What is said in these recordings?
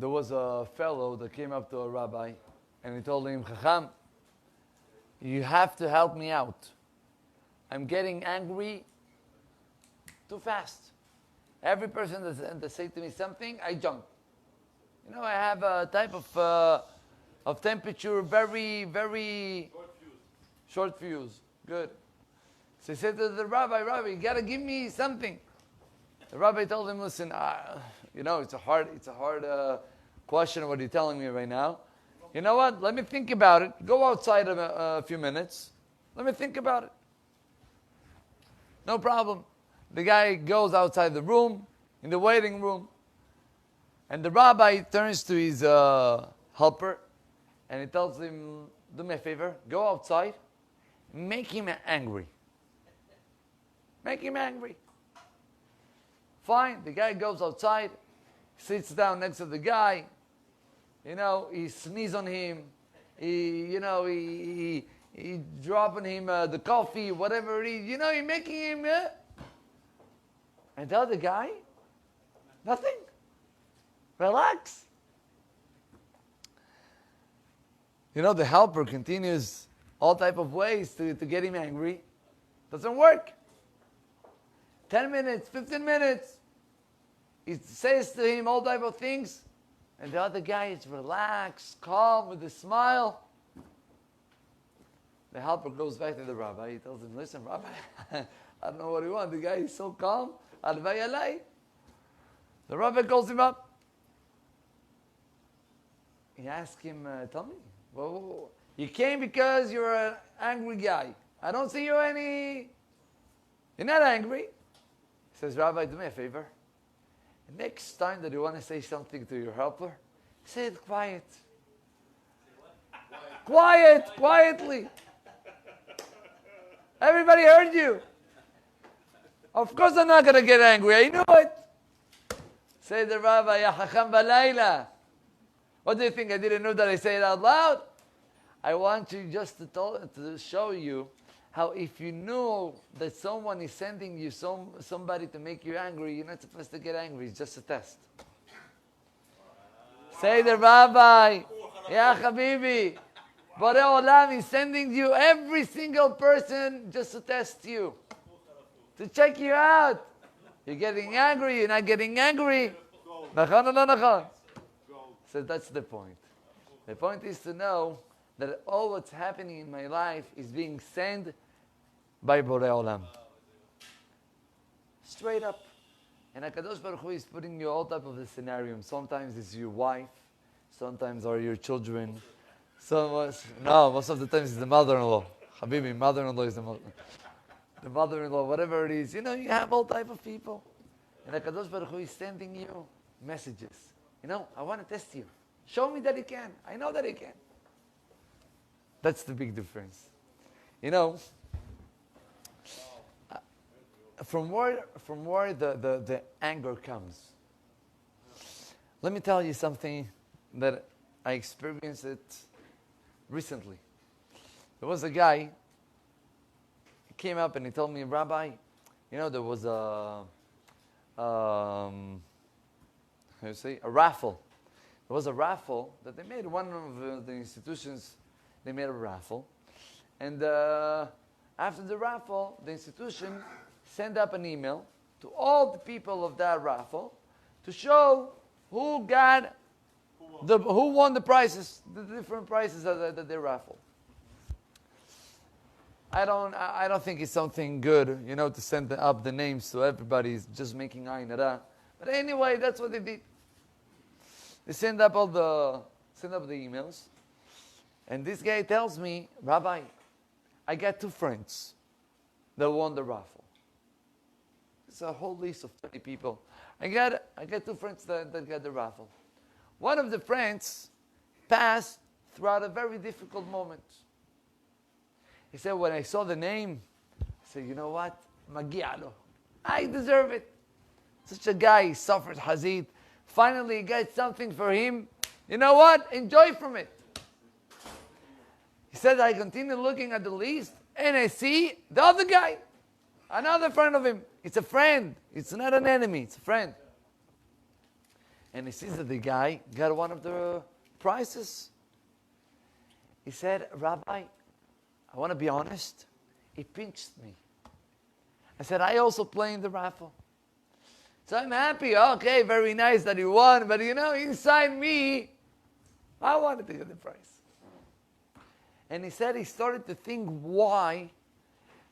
there was a fellow that came up to a rabbi and he told him, Chacham, you have to help me out. I'm getting angry too fast. Every person that says to me something, I jump. You know, I have a type of temperature, very, very short fuse. Good. So he said to the rabbi, you got to give me something. The rabbi told him, listen, it's a hard question what you're telling me right now. You know what? Let me think about it. Go outside a few minutes. Let me think about it. No problem. The guy goes outside the room, in the waiting room, and the rabbi turns to his helper, and he tells him, do me a favor, go outside, make him angry. Make him angry. Fine, the guy goes outside, sits down next to the guy, he sneezes on him, he dropping him the coffee, whatever it is, he making him, and the other guy, nothing. Relax. The helper continues all type of ways to get him angry. Doesn't work. 10 minutes, 15 minutes. He says to him all type of things. And the other guy is relaxed, calm, with a smile. The helper goes back to the rabbi. He tells him, listen, Rabbi, I don't know what he wants. The guy is so calm. Alvay alay. The rabbi calls him up. He asks him, tell me, you came because you're an angry guy. I don't see you're not angry. He says, Rabbi, do me a favor. Next time that you want to say something to your helper, say it quiet. Quietly. Everybody heard you. Of course I'm not going to get angry. I know it. Say the rabbi, Ya Chacham Balayla. What do you think? I didn't know that I say it out loud? I want you just to show you how if you know that someone is sending you somebody to make you angry, you're not supposed to get angry. It's just a test. Say the rabbi, Ya Habibi, Borei Olam is sending you every single person just to test you. To check you out. You're getting angry, you're not getting angry. Nachon or no nachon? So that's the point. The point is to know that all what's happening in my life is being sent by Borei Olam. Straight up. And HaKadosh Baruch Hu is putting you all type of the scenario. Sometimes it's your wife. Sometimes are your children. Most of the times it's the mother-in-law. Habibi, mother-in-law is the mother. The mother-in-law, whatever it is. You have all type of people. And HaKadosh Baruch Hu is sending you messages. I want to test you. Show me that he can. I know that he can. That's the big difference. From where the anger comes. Let me tell you something that I experienced it recently. There was a guy, he came up and he told me, Rabbi, there was a raffle. There was a raffle that they made. One of the institutions, they made a raffle. And after the raffle, the institution sent up an email to all the people of that raffle to show who won the prizes, the different prizes that they raffled. I don't think it's something good, to send up the names to everybody. It's just making ayin hara. But anyway, that's what they did. They send up the emails, and this guy tells me, Rabbi, I got 2 friends that won the raffle. It's a whole list of 20 people. I got 2 friends that got the raffle. One of the friends passed throughout a very difficult moment. He said, when I saw the name, I said, you know what? Magialo. I deserve it. Such a guy, he suffered hazid. Finally, he got something for him. You know what? Enjoy from it. He said, I continue looking at the list, and I see the other guy. Another friend of him. It's a friend. It's not an enemy. It's a friend. And he sees that the guy got one of the prizes. He said, Rabbi, I want to be honest. He pinched me. I said, I also play in the raffle. So I'm happy. Okay, very nice that he won. But inside me, I wanted to get the prize. And he said he started to think why.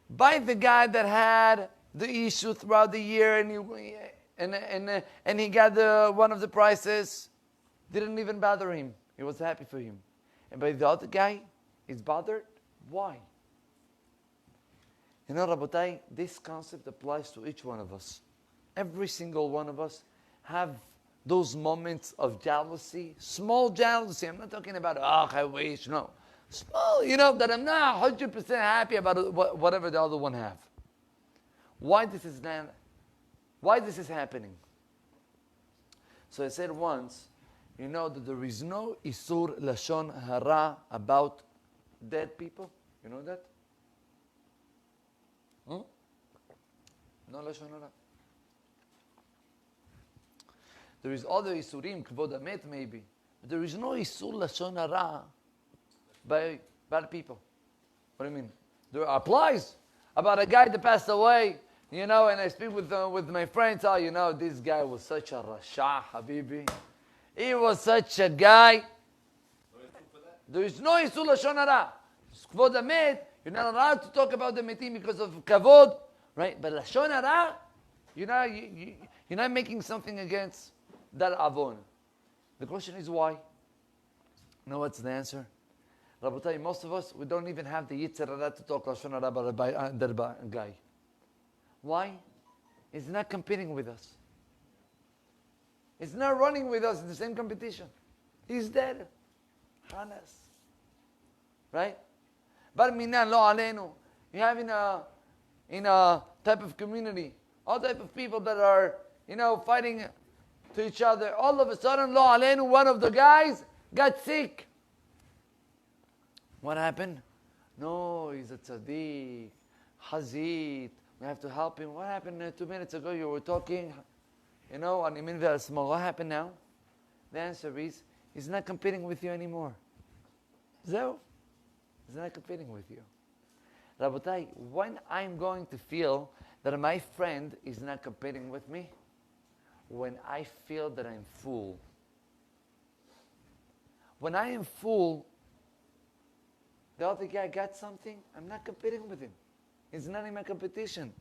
By the guy that had the issue throughout the year and he got one of the prizes, didn't even bother him. He was happy for him. And by the other guy, he's bothered. Why? Rabotai, this concept applies to each one of us. Every single one of us have those moments of jealousy, small jealousy. I'm not talking about, I wish, no. Small, that I'm not 100% happy about whatever the other one have. Why this is happening? So I said once, that there is no isur lashon hara about dead people. You know that? No lashon hara. There is other isurim, kvod hamet maybe, but there is no isur lashon hara by bad people. What do you mean? There applies about a guy that passed away, and I speak with my friends. This guy was such a rasha, habibi. He was such a guy. There is no isur lashon hara. Kvod hamet, you're not allowed to talk about the metim because of kavod, right? But lashon hara, you're not making something against that avon. The question is why? What's the answer? Rabotai, most of us, we don't even have the Yetzer Hara to talk lashon hara about that guy. Why? He's not competing with us. He's not running with us in the same competition. He's dead. Hanas. Right? Bar minan lo alenu. You have in a type of community, all type of people that are, fighting to each other. All of a sudden, lo alenu, one of the guys got sick. What happened? No, he's a tzaddik, hazit. We have to help him. What happened 2 minutes ago? You were talking, on Imin Ve'asmo. What happened now? The answer is, he's not competing with you anymore. So, he's not competing with you. Rabotai, when I'm going to feel that my friend is not competing with me, when I feel that I'm full. When I am full, the other guy got something, I'm not competing with him. He's not in my competition.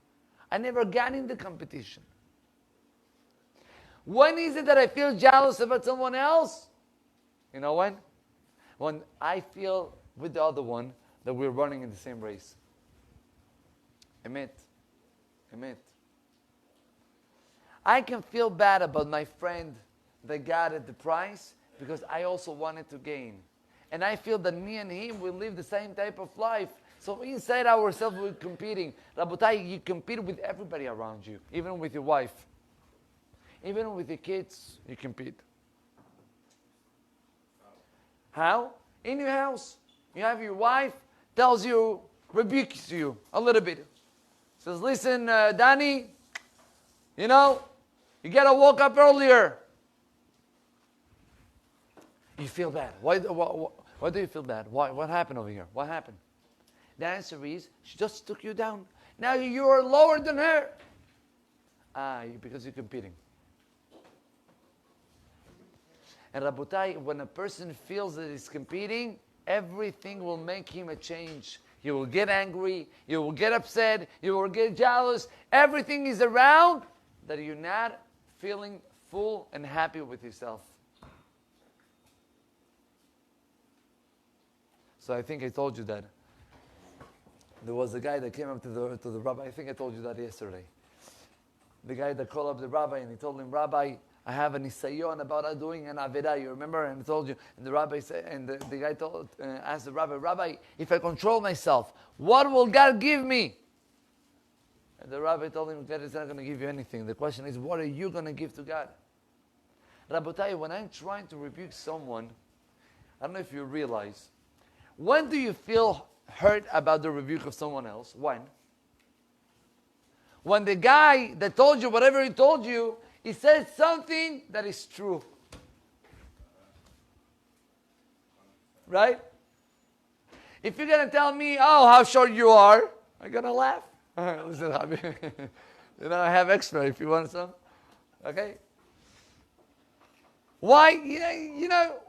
I never got in the competition. When is it that I feel jealous about someone else? You know when? When I feel with the other one that we're running in the same race. Emet. I can feel bad about my friend that got at the prize because I also wanted to gain. And I feel that me and him will live the same type of life. So inside ourselves we're competing. Rabotai, you compete with everybody around you. Even with your wife. Even with your kids, you compete. How? In your house. You have your wife, tells you, rebukes you a little bit. Says, listen, Danny, you gotta wake up earlier. You feel bad. Why do you feel bad? Why? What happened over here? What happened? The answer is, she just took you down. Now you are lower than her. Because you're competing. And Rabotai, when a person feels that he's competing, everything will make him a change. He will get angry, he will get upset, he will get jealous. Everything is around that you're not feeling full and happy with yourself. So I think I told you that. There was a guy that came up to the rabbi. I think I told you that yesterday. The guy that called up the rabbi and he told him, Rabbi, I have an isayon about doing an aveda. You remember? And I told you. And the rabbi said, and the guy asked the rabbi, Rabbi, if I control myself, what will God give me? And the rabbi told him, God is not going to give you anything. The question is, what are you going to give to God? Rabotai, when I'm trying to rebuke someone, I don't know if you realize, when do you feel hurt about the rebuke of someone else? When? When the guy that told you whatever he told you He said something that is true. Right? If you're going to tell me, oh, how short you are, I'm going to laugh. Listen, Rabbi, I have extra if you want some. Okay? Why?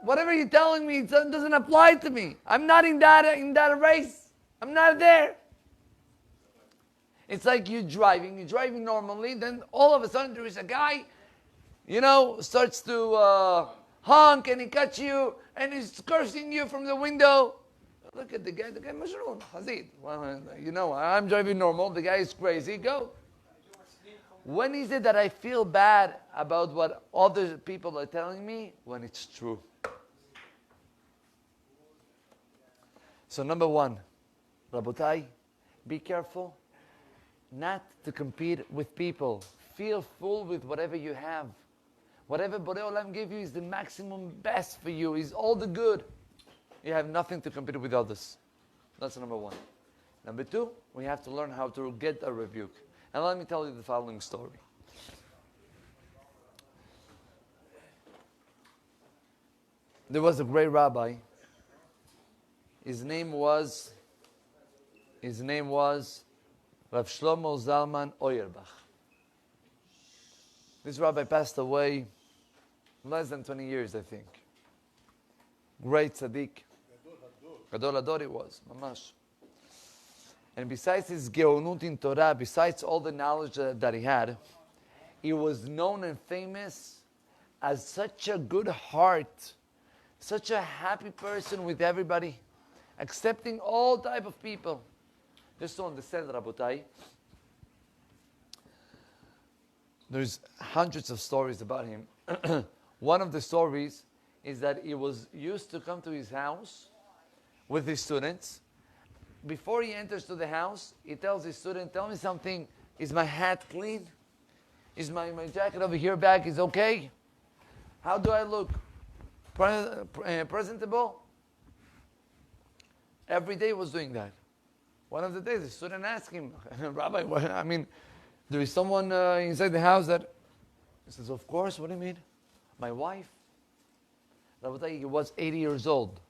Whatever you're telling me doesn't apply to me. I'm not in that race. I'm not there. It's like you're driving normally, then all of a sudden there is a guy, starts to honk and he cuts you and he's cursing you from the window. Look at the guy Majroon, Hazid. Well, I'm driving normal, the guy is crazy, go. When is it that I feel bad about what other people are telling me? When it's true. So number one, Rabotai, be careful not to compete with people. Feel full with whatever you have. Whatever Borei Olam gave you is the maximum best for you, is all the good. You have nothing to compete with others. That's number one. Number two, we have to learn how to get a rebuke. And let me tell you the following story. There was a great rabbi. His name was Rav Shlomo Zalman Auerbach. This rabbi passed away less than 20 years, I think. Great tzaddik. Gadol Hador it was, mamash. And besides his geonut in Torah, besides all the knowledge that he had, he was known and famous as such a good heart, such a happy person with everybody, accepting all type of people. Just to understand, Rabotai, there's hundreds of stories about him. One of the stories is that he was used to come to his house with his students. Before he enters to the house, he tells his student, tell me something, is my hat clean? Is my jacket over here back is okay? How do I look? Presentable? Every day he was doing that. One of the days, the student asked him, Rabbi, there is someone inside the house that... He says, of course, what do you mean? My wife. Rabbi, he was 80 years old.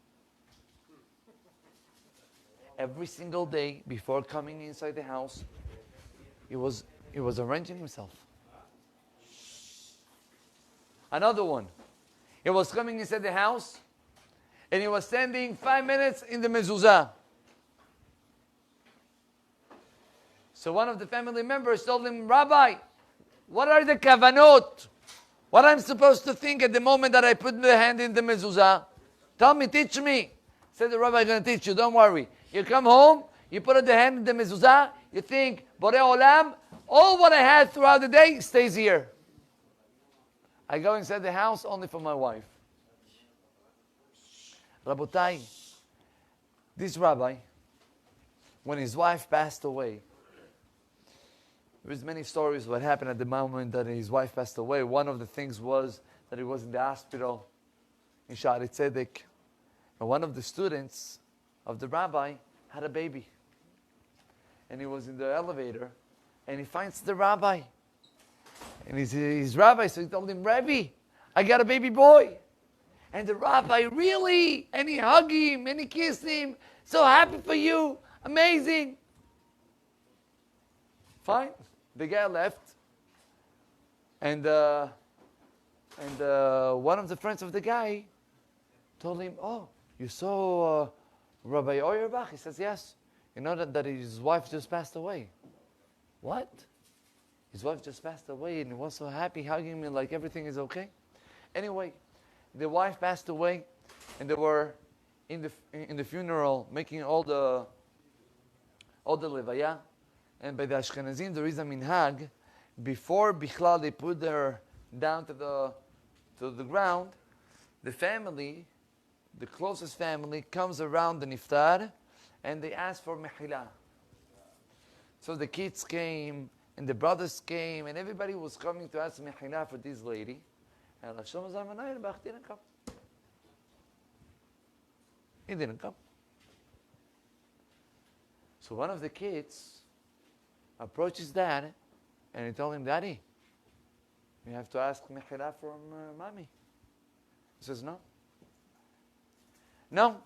Every single day, before coming inside the house, he was arranging himself. Another one. He was coming inside the house, and he was standing 5 minutes in the mezuzah. So one of the family members told him, Rabbi, what are the kavanot? What I'm supposed to think at the moment that I put the hand in the mezuzah? Tell me, teach me. Said the rabbi, I'm going to teach you, don't worry. You come home, you put the hand in the mezuzah, you think, Borei Olam, all what I had throughout the day stays here. I go inside the house only for my wife. Rabotai, this rabbi, when his wife passed away, there's many stories what happened at the moment that his wife passed away. One of the things was that he was in the hospital in Sha'arei Tzedek. And one of the students of the rabbi had a baby. And he was in the elevator and he finds the rabbi. And he's rabbi, so he told him, Rabbi, I got a baby boy. And the rabbi, really? And he hugged him and he kissed him. So happy for you. Amazing. Fine. The guy left. And one of the friends of the guy told him, oh, you saw Rabbi Auerbach? He says, yes. You know that his wife just passed away. What? His wife just passed away and he was so happy, hugging me like everything is okay. Anyway, the wife passed away and they were in the funeral making all the levaya. And by the Ashkenazim there is a minhag, before Bichlal they put her down to the ground, the family, the closest family, comes around the niftar and they ask for mehila. So the kids came and the brothers came and everybody was coming to ask mehila for this lady. And Rav Shlomo Zalman Auerbach didn't come. He didn't come. So one of the kids approached his dad and he told him, Daddy, You have to ask mechila from mommy. He says, no. No.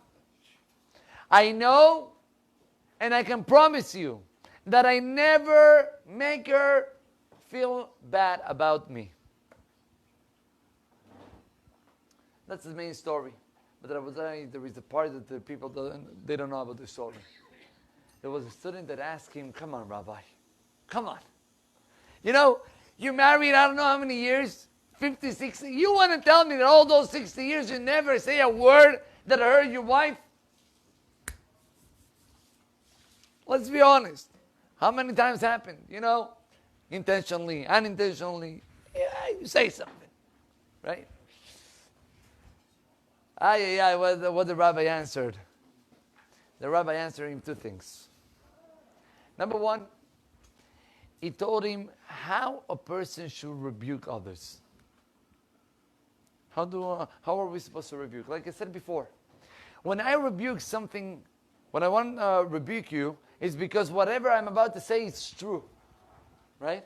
I know, and I can promise you that I never make her feel bad about me. That's the main story. But there is a part that the people they don't know about the story. There was a student that asked him, come on, Rabbi. Come on. You know, you married I don't know how many years, 50, 60. You want to tell me that all those 60 years you never say a word that hurt your wife? Let's be honest. How many times happened? You know, intentionally, unintentionally. Yeah, you say something, right? What the rabbi answered. The rabbi answered him two things. Number one, he told him how a person should rebuke others. How are we supposed to rebuke? Like I said before, when I rebuke something, when I want to rebuke you, it's because whatever I'm about to say is true. Right?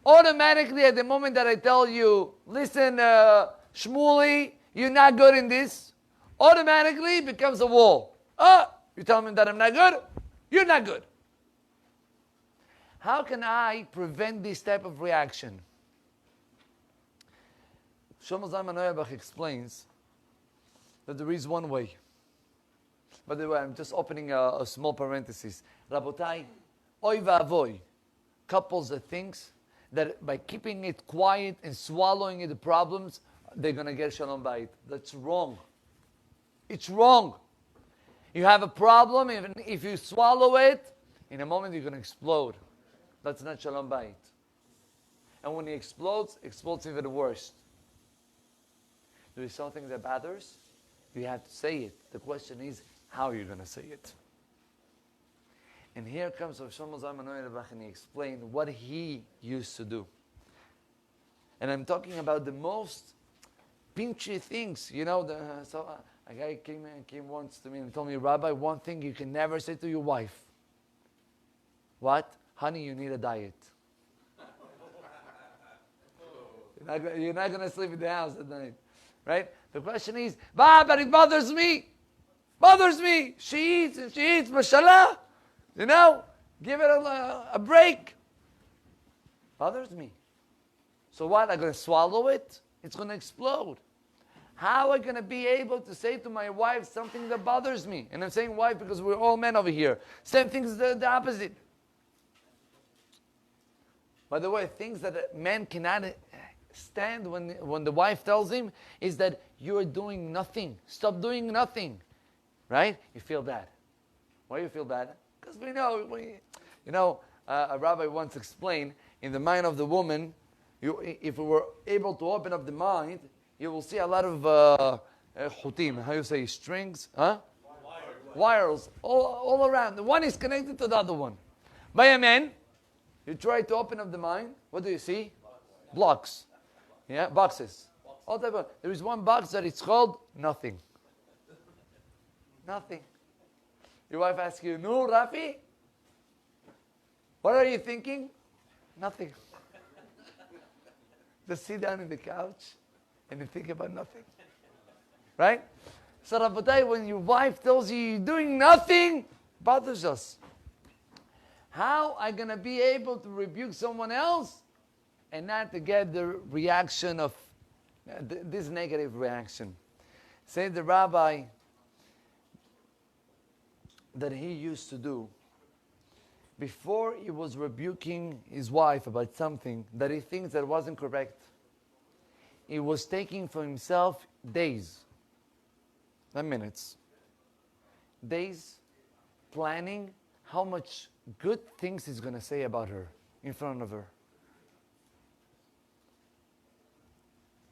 Automatically, at the moment that I tell you, listen, Shmuley, you're not good in this, automatically it becomes a wall. You tell me that I'm not good? You're not good. How can I prevent this type of reaction? Shlomo Zalman Auerbach explains that there is one way. By the way, I'm just opening a small parenthesis. Rabotai, oy va'avoy, couples that thinks that by keeping it quiet and swallowing the problems, they're going to get shalom bayit. That's wrong. It's wrong. You have a problem, even if you swallow it, in a moment you're going to explode. That's not shalom bayit. And when he explodes even worse. There is something that bothers, you have to say it. The question is, how are you going to say it? And here comes Shlomo Zalman Auerbach, and he explained what he used to do. And I'm talking about the most pinchy things. You know, a guy came once to me and told me, Rabbi, one thing you can never say to your wife. What? Honey, you need a diet. You're not going to sleep in the house at night. Right? The question is, but it bothers me. Bothers me. She eats, mashallah. You know, give it a break. Bothers me. So what? I'm going to swallow it? It's going to explode. How am I going to be able to say to my wife something that bothers me? And I'm saying wife because we're all men over here. Same thing is the opposite. By the way, things that men cannot stand when the wife tells him is that you're doing nothing. Stop doing nothing. Right? You feel bad. Why do you feel bad? Because we know, a rabbi once explained, in the mind of the woman, if we were able to open up the mind, you will see a lot of chutim, how you say, strings, huh? Wires, all around. The one is connected to the other one. By a man, you try to open up the mind, what do you see? Blocks. Yeah, boxes. All type of, there is one box that it's called nothing. Nothing. Your wife asks you, no, Rafi? What are you thinking? Nothing. Just sit down on the couch and you think about nothing. Right? So Rabbi, when your wife tells you you're doing nothing, bothers us. How am I going to be able to rebuke someone else and not to get the reaction of this negative reaction? Say the rabbi that he used to do before he was rebuking his wife about something that he thinks that wasn't correct. He was taking for himself days, not minutes, days planning how much good things he's going to say about her in front of her.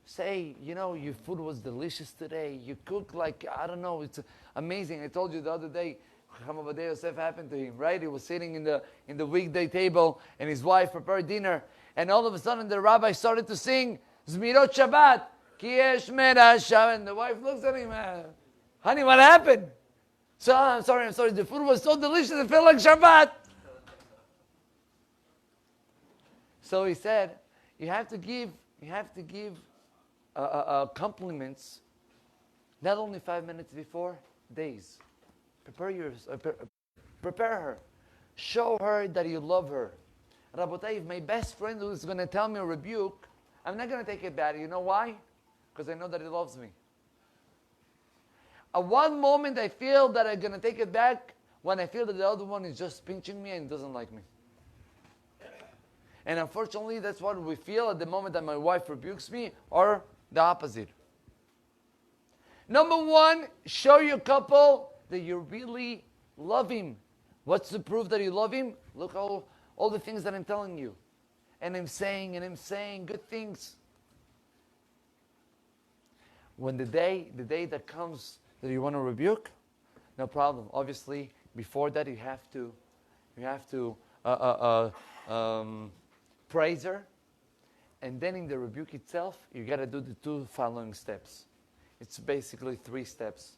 Say, you know, your food was delicious today. You cook like, I don't know, it's amazing. I told you the other day, Yosef happened to him, right? He was sitting in the weekday table, and his wife prepared dinner, and all of a sudden the rabbi started to sing Zmirot Shabbat, Ki Yesh Merasha, and the wife looks at him, honey, what happened? So I'm sorry. The food was so delicious, it felt like Shabbat. So he said, you have to give You have to give compliments, not only 5 minutes before, days. Prepare her. Show her that you love her. Rabotai, if my best friend is going to tell me a rebuke, I'm not going to take it bad. You know why? Because I know that he loves me. At one moment I feel that I'm going to take it back when I feel that the other one is just pinching me and doesn't like me. And unfortunately, that's what we feel at the moment that my wife rebukes me, or the opposite. Number one, show your couple that you really love him. What's the proof that you love him? Look all the things that I'm telling you. And I'm saying good things. When the day that comes that you want to rebuke, no problem. Obviously, before that you have to praise her, and then in the rebuke itself, you got to do the 2 following steps. It's basically 3 steps.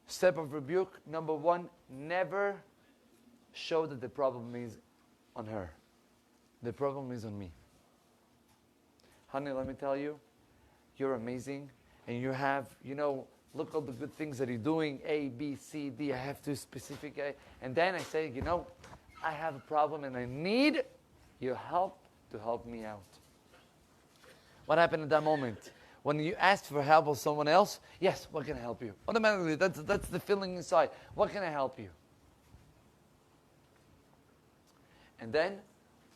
Step of rebuke, number 1, never show that the problem is on her. The problem is on me. Honey, let me tell you, you're amazing, and you have, look all the good things that you're doing, A, B, C, D, I have to specific A. And then I say, I have a problem and I need your help to help me out. What happened at that moment? When you ask for help of someone else, yes, what can I help you? Automatically, that's the feeling inside. What can I help you? And then,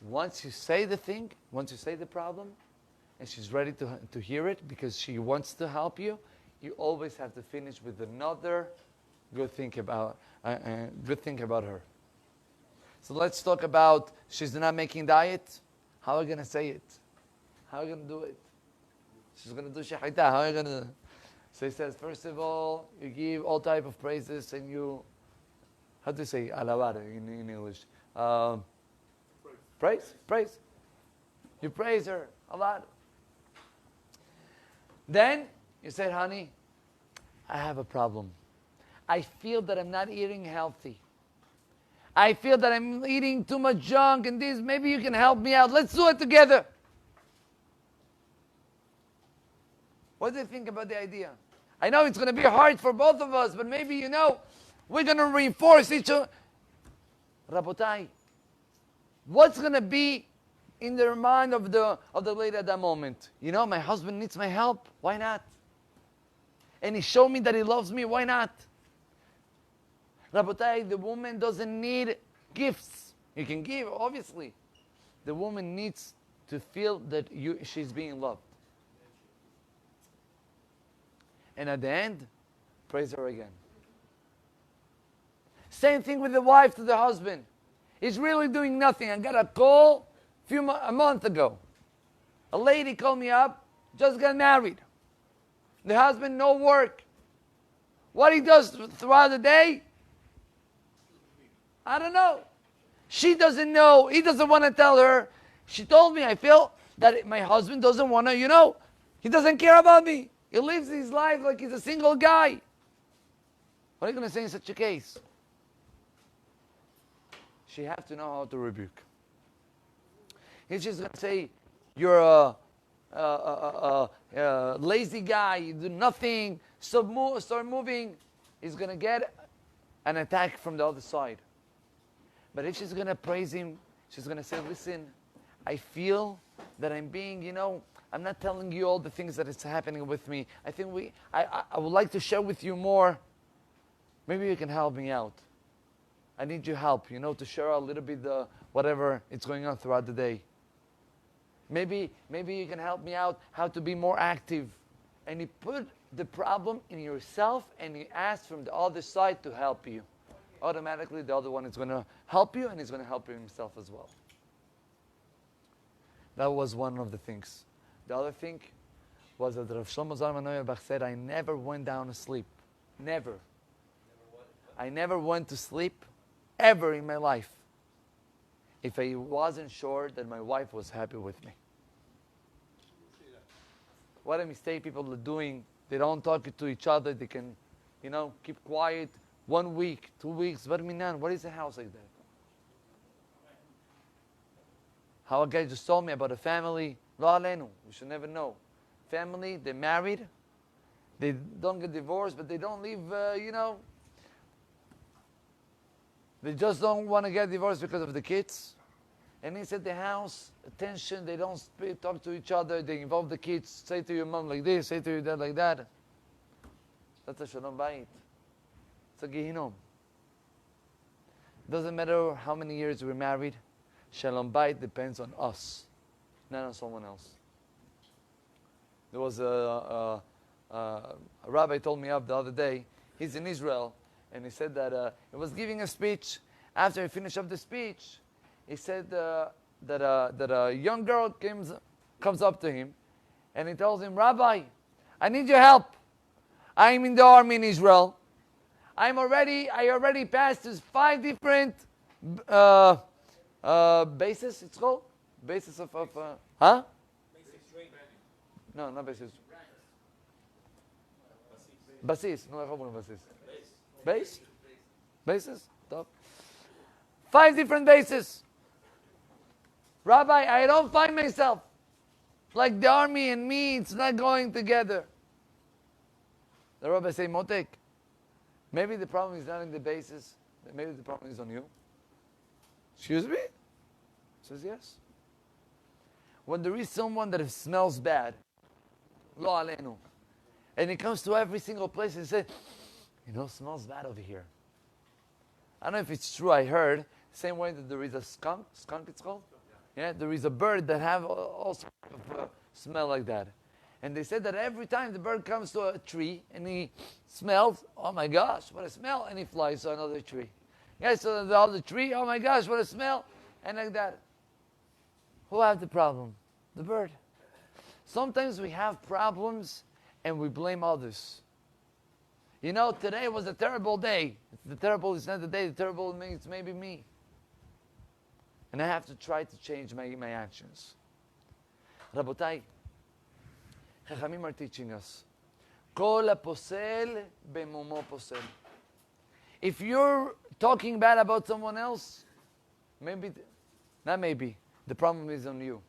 once you say the thing, once you say the problem, and she's ready to hear it because she wants to help you, you always have to finish with another good thing about her. So let's talk about she's not making diet. How are you going to say it? How are you going to do it? She's going to do shahita. How are you going to? So he says, first of all, you give all type of praises and you, how do you say alabar in English? Praise. You praise her a lot. Then you said, honey, I have a problem. I feel that I'm not eating healthy. I feel that I'm eating too much junk and this. Maybe you can help me out. Let's do it together. What do you think about the idea? I know it's going to be hard for both of us, but maybe, we're going to reinforce each other. Rabotai, what's going to be in the mind of the lady at that moment? My husband needs my help. Why not? And he showed me that he loves me. Why not? Rabotai, the woman doesn't need gifts. You can give, obviously. The woman needs to feel that she's being loved. And at the end, praise her again. Same thing with the wife to the husband. He's really doing nothing. I got a call a month ago. A lady called me up, just got married. The husband, no work. What he does throughout the day, I don't know. She doesn't know. He doesn't want to tell her. She told me, I feel that my husband doesn't want to, he doesn't care about me. He lives his life like he's a single guy. What are you going to say in such a case? She has to know how to rebuke. He's just going to say, you're a lazy guy, you do nothing, start moving. He's going to get an attack from the other side. But if she's going to praise him, she's going to say, listen, I feel that I'm being, I'm not telling you all the things that is happening with me. I think I would like to share with you more. Maybe you can help me out. I need your help, to share a little bit whatever is going on throughout the day. Maybe you can help me out how to be more active. And you put the problem in yourself and you ask from the other side to help you. Automatically the other one is going to help you and he's going to help you himself as well. That was one of the things. The other thing was that Rav Shlomo Zalman Auerbach said, I never went down to sleep. Never. I never went to sleep ever in my life if I wasn't sure that my wife was happy with me. What a mistake people are doing. They don't talk to each other. They can, keep quiet 1 week, 2 weeks. What is a house like that? How a guy just told me about a family. Lo alenu, we should never know. Family, they're married. They don't get divorced, but they don't leave, They just don't want to get divorced because of the kids. And inside the house, attention, they don't talk to each other, they involve the kids, say to your mom like this, say to your dad like that. That's a shalom bayit. It's a gehinom. Doesn't matter how many years we're married, shalom bayit depends on us, not on someone else. There was a rabbi told me up the other day, he's in Israel, and he said that he was giving a speech. After he finished up the speech, he said that a young girl comes up to him, and he tells him, Rabbi, I need your help. I'm in the army in Israel. I already passed these 5 different bases, it's called? Bases of huh? No, not bases. Basis. No, how about basis? Base? Bases? Top. 5 different bases. Rabbi, I don't find myself. Like the army and me, it's not going together. The rabbi say, Motek, maybe the problem is not in the bases. Maybe the problem is on you. Excuse me? Says yes. When there is someone that smells bad, lo alenu, and he comes to every single place and says, smells bad over here. I don't know if it's true, I heard, same way that there is a skunk it's called? Yeah, there is a bird that have all sorts of smell like that. And they said that every time the bird comes to a tree and he smells, oh my gosh, what a smell, and he flies to another tree. Yeah, so the other tree, oh my gosh, what a smell, and like that. Who have the problem? The bird. Sometimes we have problems and we blame others. Today was a terrible day. The terrible is not the day, the terrible means maybe me. And I have to try to change my actions. Rabotai, Chachamim are teaching us, Kol haposel bemumo posel. If you're talking bad about someone else, the problem is on you.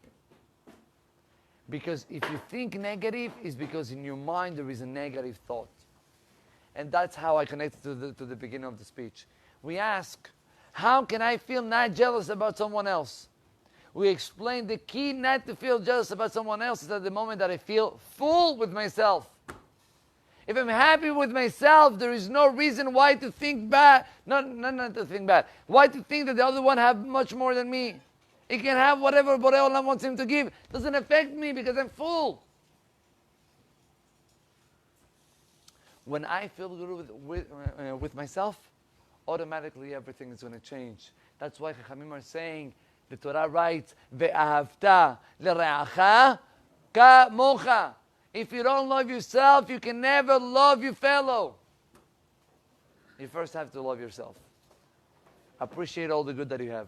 Because if you think negative, it's because in your mind there is a negative thought. And that's how I connected to the beginning of the speech. We ask, how can I feel not jealous about someone else? We explain the key not to feel jealous about someone else is at the moment that I feel full with myself. If I'm happy with myself, there is no reason why to think bad. Not to think bad. Why to think that the other one have much more than me? He can have whatever Borei Olam wants him to give. It doesn't affect me because I'm full. When I feel good with myself, automatically everything is going to change. That's why Chachamim are saying, the Torah writes, Ve'ahavta l're'acha kamocha. If you don't love yourself, you can never love your fellow. You first have to love yourself. Appreciate all the good that you have.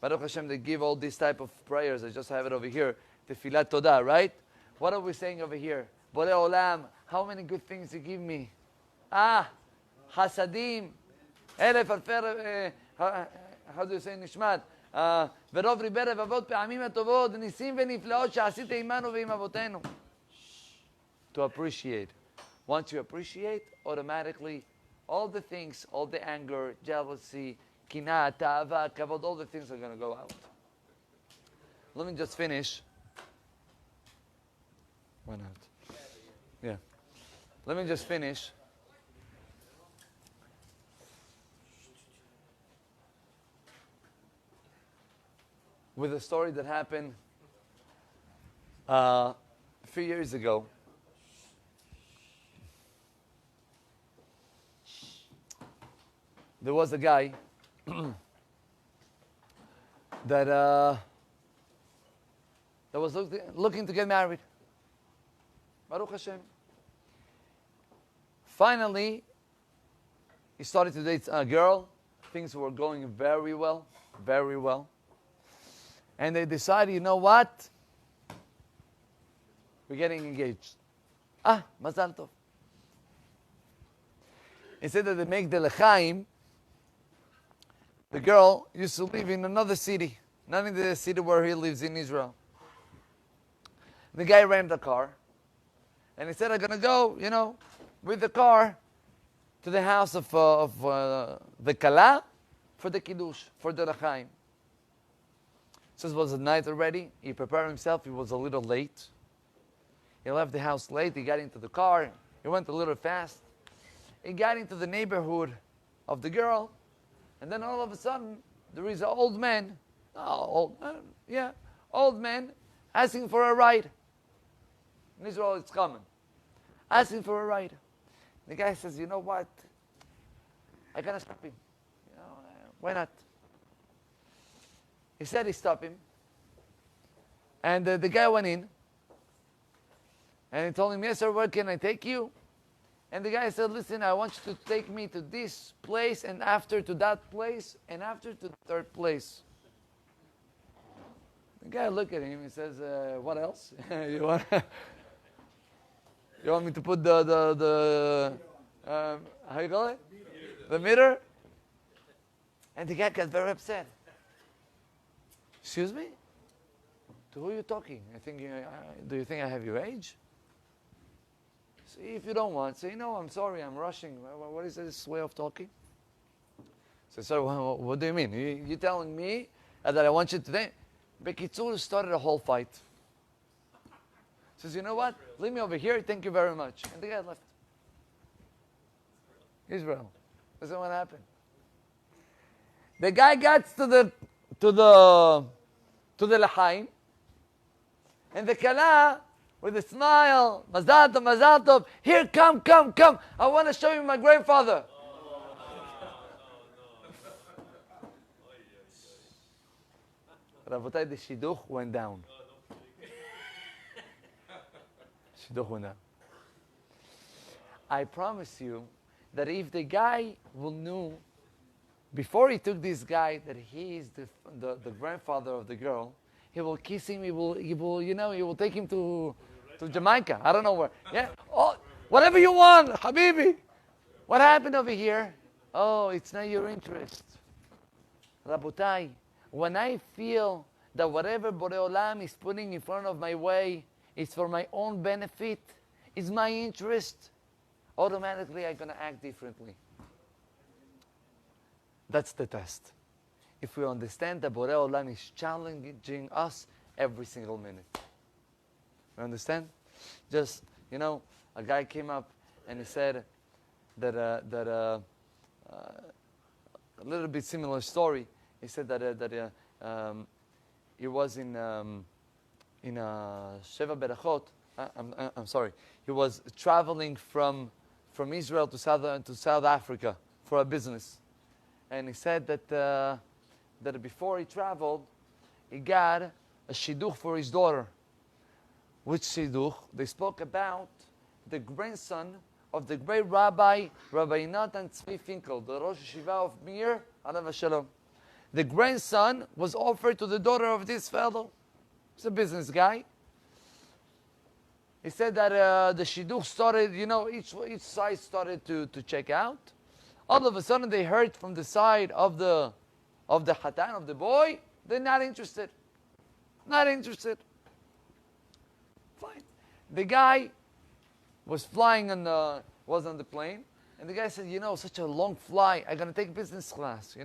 Baruch Hashem, they give all these type of prayers. I just have it over here. Tefillat Todah, right? What are we saying over here? Borei Olam, how many good things you give me? Hasadim. Elef alfer, how do you say nishmat? ורוב ריבי רבבות פעמים הטובות, ניסים ונפלאות שעשית עמנו ועם אבותינו. To appreciate. Once you appreciate, automatically, all the things, all the anger, jealousy, kinah, ta'ava, kavod, all the things are going to go out. Let me just finish. Why not? Yeah. Let me just finish. With a story that happened a few years ago. There was a guy that was looking to get married. Baruch Hashem. Finally, he started to date a girl. Things were going very well, very well. And they decided, you know what? We're getting engaged. Mazal tov. Instead that they make the lechaim, the girl used to live in another city. not in the city where he lives in Israel. The guy rented a car, and he said, I'm going to go, with the car to the house of the Kala for the Kiddush, for the L'chaim. So it was at night already. He prepared himself. He was a little late. He left the house late. He got into the car. He went a little fast. He got into the neighborhood of the girl, and then all of a sudden, there is an old man, old man, asking for a ride. In Israel, it's common. Asking for a ride. The guy says, you know what? I gotta stop him. Why not? He said he stopped him. And the guy went in. And he told him, yes, sir, where can I take you? And the guy said, listen, I want you to take me to this place, and after to that place, and after to the third place. The guy looked at him and says, what else? You want me to put the how you call it? The meter? And the guy got very upset. Excuse me? To who are you talking? Do you think I have your age? See, if you don't want, say, no, I'm sorry, I'm rushing. What is this way of talking? So, sir, what do you mean? You're telling me that I want you today? Bekitzur started a whole fight. Says, you know what? Leave me over here. Thank you very much. And the guy left. Israel. This is what happened. The guy gets to the L'chaim, and the Kala, with a smile, Mazal Tov, Mazal Tov, here, come. I want to show you my grandfather. Rabotai, the shidduch went down. Shidduch went down. I promise you that if the guy will knew, before he took this guy, that he is the grandfather of the girl, he will kiss him, he will take him to Jamaica. I don't know where. Yeah. Oh, whatever you want, Habibi. What happened over here? Oh, it's not your interest. Rabotai, when I feel that whatever Borei Olam is putting in front of my way is for my own benefit, is my interest, automatically I'm going to act differently. That's the test. If we understand that Borei Olam is challenging us every single minute. You understand? Just, a guy came up and he said that a little bit similar story. He said that he was in Sheva Berachot. I'm sorry. He was traveling from Israel to South Africa for a business, and he said that before he traveled, he got a shidduch for his daughter. Which shidduch? They spoke about the grandson of the great Rabbi Natan Tzvi Finkel, the Rosh Yeshiva of Mir, Alav Shalom. The grandson was offered to the daughter of this fellow. He's a business guy. He said that the shidduch started, each side started to check out. All of a sudden they heard from the side of the Hatan, of the boy, they're not interested. Not interested. Fine. The guy was flying was on the plane, and the guy said, such a long flight, I'm going to take business class,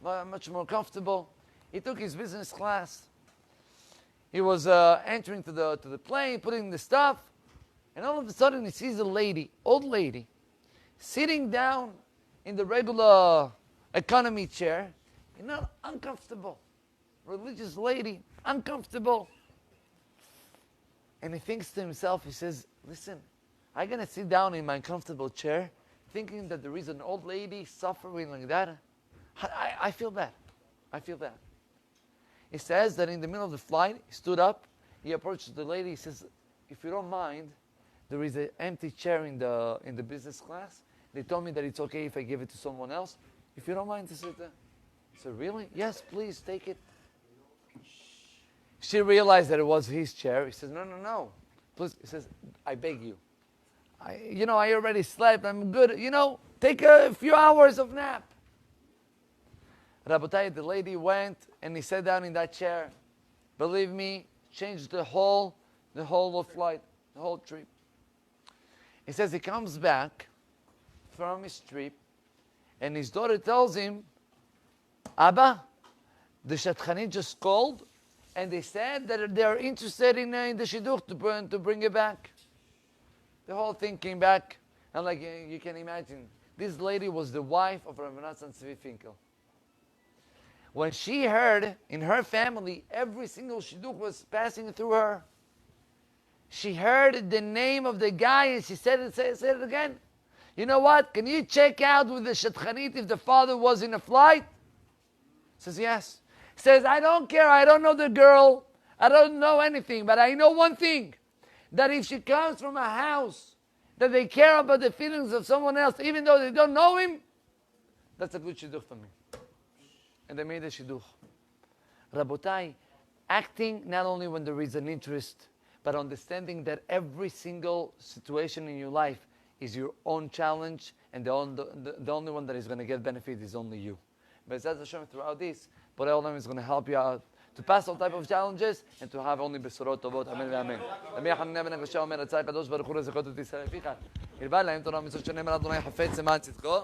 much more comfortable. He took his business class. He was entering to the plane, putting the stuff, and all of a sudden he sees a lady, old lady, sitting down in the regular economy chair, uncomfortable. Religious lady, uncomfortable. And he thinks to himself, he says, listen, I'm going to sit down in my comfortable chair thinking that there is an old lady suffering like that. I feel bad. I feel bad. He says that in the middle of the flight, he stood up, he approached the lady, he says, if you don't mind, there is an empty chair in the business class. They told me that it's okay if I give it to someone else. If you don't mind to sit there. He said, really? Yes, please, take it. She realized that it was his chair. He says, no. Please, he says, I beg you. I already slept. I'm good. Take a few hours of nap. Rabotai, the lady went and he sat down in that chair. Believe me, changed the whole of flight, the whole trip. He says he comes back from his trip and his daughter tells him, Abba, the Shatchanit just called and they said that they are interested in the Shidduch to bring it back. The whole thing came back. And like you can imagine, this lady was the wife of Rabbi Tzvi Finkel. When she heard in her family, every single Shidduch was passing through her. She heard the name of the guy and she said it again. You know what? Can you check out with the Shatchanit if the father was in a flight? Says yes. Says, I don't care. I don't know the girl. I don't know anything. But I know one thing. That if she comes from a house that they care about the feelings of someone else, even though they don't know him, that's a good Shidduch for me. And they made a Shidduch. Rabotai, acting not only when there is an interest, but understanding that every single situation in your life is your own challenge, and the only one that is going to get benefit is only you. But throughout this, Borei Olam is going to help you out to pass all type of challenges and to have only besorot tovot. Amen ואמן. רבי יחנן בן הקדושה אומר, רצה הקדוש ברוך הוא לזכות את ישראל לפיך. הלוואי להם תורה מצוות שנאמר אדוני חפץ למען צדקו.